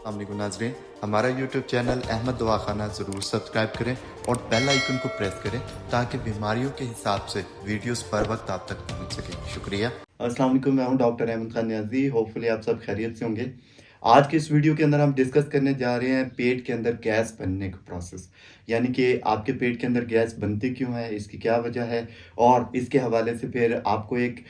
अस्सलामुअलैकुम नाज़रीन, हमारा यूट्यूब चैनल अहमद दवाखाना ज़रूर सब्सक्राइब करें और बेल आइकन को प्रेस करें ताकि बीमारियों के हिसाब से वीडियोस पर वक्त आप तक पहुंच सके। शुक्रिया। अस्सलाम वालेकुम, मैं हूं डॉक्टर अहमद खान नियाज़ी। होपफुली आप सब खैरियत से होंगे। आज के इस वीडियो के अंदर हम डिस्कस करने जा रहे हैं पेट के अंदर गैस बनने का प्रोसेस, यानी कि आपके पेट के अंदर गैस बनती क्यों है, इसकी क्या वजह है, और इसके हवाले से फिर आपको एक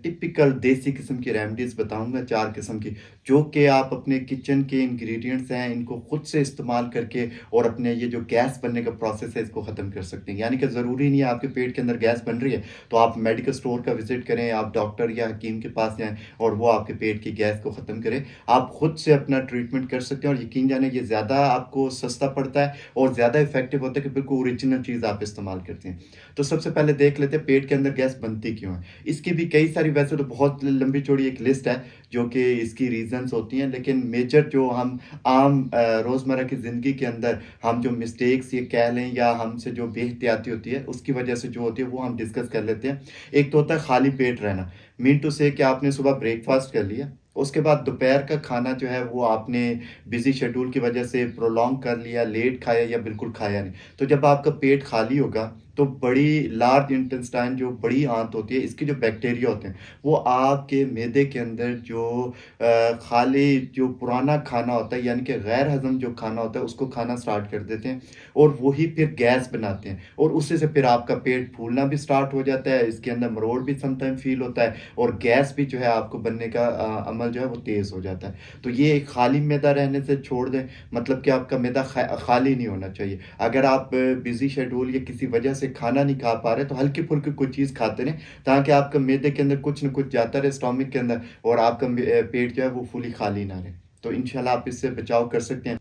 टिपिकल देसी किस्म की रेमेडीज़ बताऊंगा, 4 किस्म की, जो कि आप अपने किचन के इंग्रेडिएंट्स हैं इनको खुद से इस्तेमाल करके और अपने ये जो गैस बनने का प्रोसेस है इसको ख़त्म कर सकते हैं। यानी कि ज़रूरी नहीं है आपके पेट के अंदर गैस बन रही है तो आप मेडिकल स्टोर का विजिट करें, आप डॉक्टर या हकीम के पास जाएं और वो आपके पेट की गैस को ख़त्म करें। आप खुद से अपना ट्रीटमेंट कर सकते हैं और यकीन जाने ये ज़्यादा आपको सस्ता पड़ता है और ज़्यादा इफेक्टिव होता है कि बिल्कुल ओरिजिनल चीज़ आप इस्तेमाल करते हैं। तो सबसे पहले देख लेते हैं पेट के अंदर गैस बनती क्यों है। इसकी भी कई सारी, वैसे तो बहुत लंबी चौड़ी एक लिस्ट है जो कि इसकी रीजंस होती हैं, लेकिन मेजर जो हम आम रोज़मर्रा की ज़िंदगी के अंदर हम जो मिस्टेक्स ये कह लें या हमसे जो बेहतियाती होती है उसकी वजह से जो होती है वो हम डिस्कस कर लेते हैं। एक तो होता है खाली पेट रहना, मीन टू से कि आपने सुबह ब्रेकफास्ट कर लिया, उसके बाद दोपहर का खाना जो है वो आपने बिजी शेड्यूल की वजह से प्रोलॉन्ग कर लिया, लेट खाया या बिल्कुल खाया नहीं। तो जब आपका पेट खाली होगा तो बड़ी लार्ज इंटेस्टाइन, जो बड़ी आंत होती है, इसके जो बैक्टीरिया होते हैं वो आपके मैदे के अंदर जो खाली जो पुराना खाना होता है यानी कि गैर हज़म जो खाना होता है उसको खाना स्टार्ट कर देते हैं और वही फिर गैस बनाते हैं और उससे से फिर आपका पेट फूलना भी स्टार्ट हो जाता है, इसके अंदर मरोड़ भी समटाइम फील होता है और गैस भी जो है आपको बनने का अमल जो है वो तेज़ हो जाता है। तो ये खाली मैदा रहने से छोड़ दें, मतलब कि आपका मैदा खाली नहीं होना चाहिए। अगर आप बिजी शेड्यूल या किसी वजह से खाना नहीं खा पा रहे तो हल्की फुल्की कुछ चीज़ खाते रहें ताकि आपका मैदे के अंदर कुछ न कुछ जाता रहे स्टोमक के अंदर और आपका पेट जो है वो फुली खाली ना रहे। तो इंशाल्लाह आप इससे बचाव कर सकते हैं।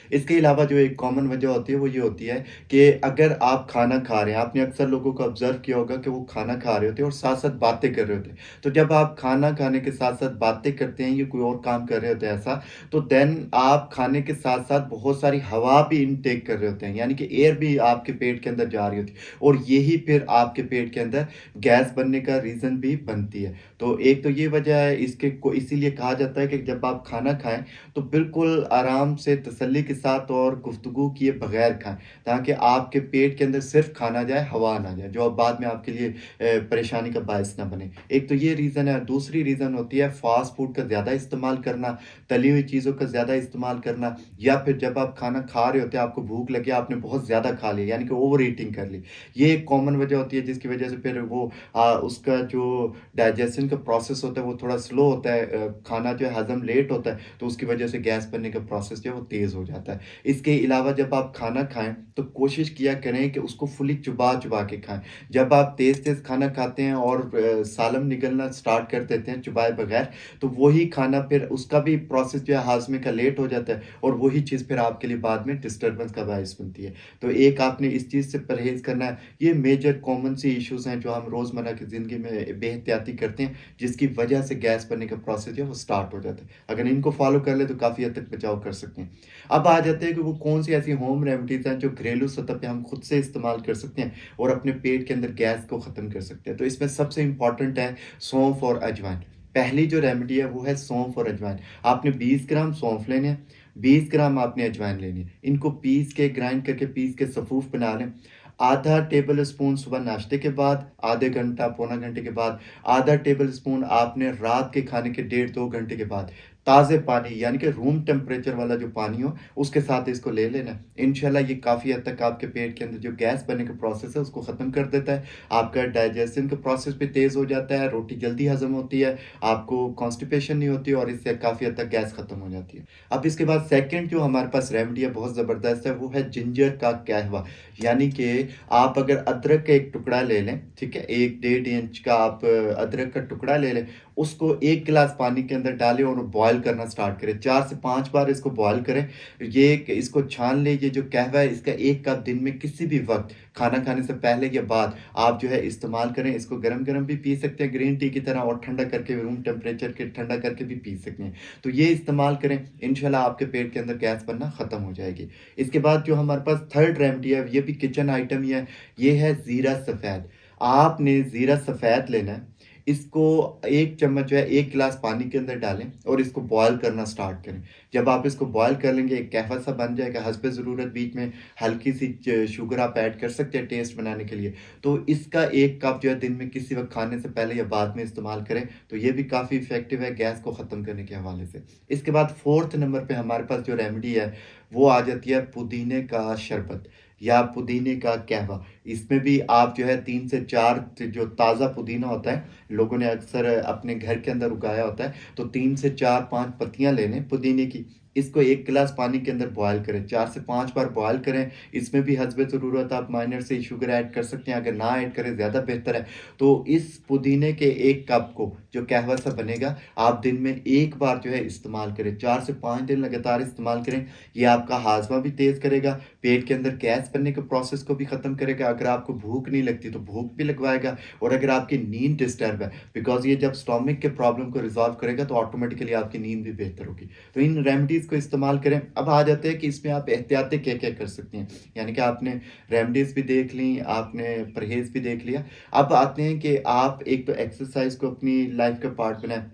इसके अलावा जो एक कॉमन वजह होती है वो ये होती है कि अगर आप खाना खा रहे हैं, आपने अक्सर लोगों को ऑब्जर्व किया होगा कि वो खाना खा रहे होते हैं और साथ-साथ बातें कर रहे होते हैं। तो जब आप खाना खाने के साथ-साथ बातें करते हैं या कोई और काम कर रहे होते हैं ऐसा, तो देन आप खाने के साथ-साथ बहुत सारी हवा भी इनटेक कर रहे होते हैं, यानी कि एयर भी आपके पेट के अंदर जा रही होती है और यही फिर आपके पेट के अंदर गैस बनने का रीज़न भी बनती है। तो एक तो ये वजह है, इसके को इसीलिए कहा जाता है कि जब आप खाना खाएँ तो बिल्कुल आराम से तसल्ली के साथ और गुफ्तगू किए बगैर खाएँ, ताकि आपके पेट के अंदर सिर्फ़ खाना जाए, हवा ना जाए, जो अब बाद में आपके लिए परेशानी का बायस ना बने। एक तो ये रीज़न है। दूसरी रीज़न होती है फ़ास्ट फ़ूड का ज़्यादा इस्तेमाल करना, तली हुई चीज़ों का ज़्यादा इस्तेमाल करना, या फिर जब आप खाना खा रहे होते हैं, आपको भूख लगी, आपने बहुत ज़्यादा खा लिया, यानी कि ओवर ईटिंग कर ली। ये एक कॉमन वजह होती है जिसकी वजह से फिर वो उसका जो डाइजेशन का प्रोसेस होता है वो थोड़ा स्लो होता है, खाना जो है हज़म लेट होता है, तो उसकी वजह से गैस बनने का प्रोसेस जो है वो तेज़ हो जाता है। इसके अलावा जब आप खाना खाएँ तो कोशिश किया करें कि उसको फुली चबा-चबा के खाएँ। जब आप तेज़-तेज़ खाना खाते हैं और सालम निगलना स्टार्ट कर देते हैं चबाए बगैर, तो वही खाना फिर उसका भी प्रोसेस जो है हाज़मे का लेट हो जाता है और वही चीज़ फिर आपके लिए बाद में डिस्टर्बेंस का बायस बनती है। तो एक आपने इस चीज़ से परहेज़ करना है। ये मेजर कॉमन सी इश्यूज़ हैं जो हम रोज़मर्रा की ज़िंदगी में बेहतियाती करते हैं, जिसकी वजह से गैस बनने का प्रोसेस जो है वो स्टार्ट हो जाता है। अगर इनको फ़ॉलो कर लें तो काफ़ी हद तक बचाव कर सकते हैं। अब आ जाते हैं कि वो कौन-सी ऐसी होम रेमेडीज़ हैं जो घरेलू सतह पे हम खुद से इस्तेमाल कर सकते हैं और अपने पेट के अंदर गैस को ख़त्म कर सकते हैं। तो इसमें सबसे इम्पोर्टेंट है सौंफ और अजवाइन। पहली जो रेमेडी है वो है सौंफ और अजवाइन। आपने 20 ग्राम सौंफ लेने हैं, 20 ग्राम आपने अजवाइन लेनी है। इनको पीस के, ग्राइंड करके पीस के सफ़ूफ बना लें। आधा टेबल स्पून सुबह नाश्ते के बाद, आधे घंटा, पौना घंटे के बाद, आधा टेबल स्पून आपने रात के खाने के डेढ़ 2 घंटे के बाद ताज़े पानी, यानी कि रूम टेम्परेचर वाला जो पानी हो उसके साथ इसको ले लेना है। इंशाल्लाह ये काफ़ी हद तक आपके पेट के अंदर जो गैस बनने का प्रोसेस है उसको ख़त्म कर देता है। आपका डाइजेशन का प्रोसेस भी तेज़ हो जाता है, रोटी जल्दी हज़म होती है, आपको कॉन्स्टिपेशन नहीं होती और इससे काफ़ी हद तक गैस ख़त्म हो जाती है। अब इसके बाद सेकंड जो हमारे पास रेमेडी है बहुत ज़बरदस्त है, वो है जिंजर का कहवा। यानी कि आप अगर अदरक का एक टुकड़ा ले लें, ठीक है? 1 डेढ़ इंच का आप अदरक का टुकड़ा ले लें, उसको 1 गिलास पानी के अंदर डालें और बॉयल करना स्टार्ट करें। 4 से 5 बार इसको बॉयल करें। इसको छान लें। ये जो कहवा है इसका 1 कप दिन में किसी भी वक़्त खाना खाने से पहले या बाद आप जो है इस्तेमाल करें। इसको गरम-गरम भी पी सकते हैं ग्रीन टी की तरह और ठंडा करके रूम टेम्परेचर के ठंडा करके भी पी सकते हैं। तो ये इस्तेमाल करें, इंशाल्लाह आपके पेट के अंदर गैस बनना ख़त्म हो जाएगी। इसके बाद जो हमारे पास थर्ड रेमेडी है, ये भी किचन आइटम ही है, ये है ज़ीरा सफ़ेद। आपने ज़ीरा सफ़ेद लेना है, इसको 1 चम्मच जो है 1 गिलास पानी के अंदर डालें और इसको बॉयल करना स्टार्ट करें। जब आप इसको बॉयल कर लेंगे, एक कहवा सा बन जाएगा, हस्बे ज़रूरत बीच में हल्की-सी शुगर आप ऐड कर सकते हैं टेस्ट बनाने के लिए। तो इसका 1 कप जो है दिन में किसी वक़्त खाने से पहले या बाद में इस्तेमाल करें, तो ये भी काफ़ी इफ़ेक्टिव है गैस को ख़त्म करने के हवाले से। इसके बाद 4th नंबर पे हमारे पास जो रेमेडी है, वो आ जाती है पुदीने का शरबत या पुदीने का कहवा। इसमें भी आप जो है 3 से 4 जो ताज़ा पुदीना होता है, लोगों ने अक्सर अपने घर के अंदर उगाया होता है, तो 3 से 4-5 पत्तियाँ ले लें पुदीने की। इसको 1 गिलास पानी के अंदर बॉयल करें, 4 से 5 बार बॉयल करें। इसमें भी हस्बे ज़रूरत आप माइनर से शुगर ऐड कर सकते हैं, अगर ना ऐड करें ज़्यादा बेहतर है। तो इस पुदीने के 1 कप को जो कहवा सा बनेगा, आप दिन में 1 बार जो है इस्तेमाल करें, 4 से 5 दिन लगातार इस्तेमाल करें। ये आपका हाज़मा भी तेज़ करेगा, पेट के अंदर गैस बनने के प्रोसेस को भी ख़त्म करेगा। अगर आपको भूख नहीं लगती तो भूख भी लगवाएगा, और अगर आपकी नींद डिस्टर्ब है, बिकॉज़ ये जब स्टोमक के प्रॉब्लम को रिज़ॉल्व करेगा तो ऑटोमेटिकली आपकी नींद भी बेहतर होगी। तो इन रेमेडीज़ को इस्तेमाल करें। अब आ जाते हैं कि इसमें आप एहतियातें क्या-क्या कर सकते हैं। यानी कि आपने रेमेडीज़ भी देख ली, आपने परहेज़ भी देख लिया। अब आते हैं कि आप एक तो एक्सरसाइज़ को अपनी लाइफ़ का पार्ट बनाएँ।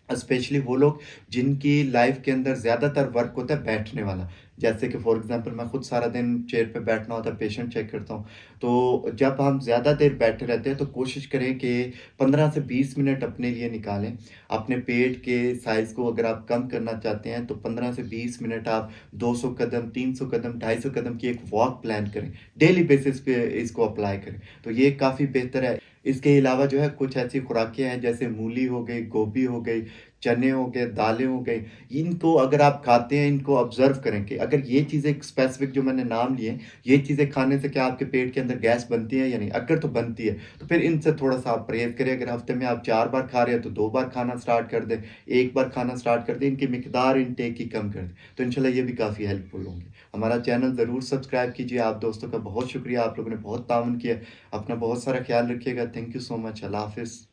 स्पेशली वो लोग जिनकी लाइफ के अंदर ज़्यादातर वर्क होता है बैठने वाला। जैसे कि फॉर एग्ज़ाम्पल मैं खुद सारा दिन चेयर पे बैठना होता है, पेशेंट चेक करता हूँ। तो जब हम ज़्यादा देर बैठे रहते हैं तो कोशिश करें कि 15 से 20 मिनट अपने लिए निकालें। अपने पेट के साइज़ को अगर आप कम करना चाहते हैं तो 15 से 20 मिनट आप 200 कदम, 300 कदम, 250 कदम की एक वॉक प्लान करें। डेली बेसिस पे इसको अप्लाई करें। तो ये काफ़ी बेहतर है। इसके अलावा जो है कुछ ऐसी खुराकें हैं जैसे मूली हो गई, गोभी हो गई, चने हो गए, दालें हो गई। इनको अगर आप खाते हैं, इनको ऑब्ज़र्व करें कि अगर ये चीज़ें स्पेसिफ़िक जो मैंने नाम लिए, ये चीज़ें खाने से क्या आपके पेट के अंदर गैस बनती है या नहीं? अगर तो बनती है, तो फिर इनसे थोड़ा-सा आप परहेज़ करें। अगर हफ़्ते में आप 4 बार खा रहे हैं, तो 2 बार खाना स्टार्ट कर दें, 1 बार खाना स्टार्ट कर दें, इनकी मिकदार इनटेक की कम कर दें। तो इंशाल्लाह ये भी काफ़ी हेल्पफुल होंगे। हमारा चैनल ज़रूर सब्सक्राइब कीजिए। आप दोस्तों का बहुत शुक्रिया, आप लोगों ने बहुत ताउन किया। अपना बहुत सारा ख़्याल रखिएगा। Thank you so much. अल्लाह हाफ़िज़।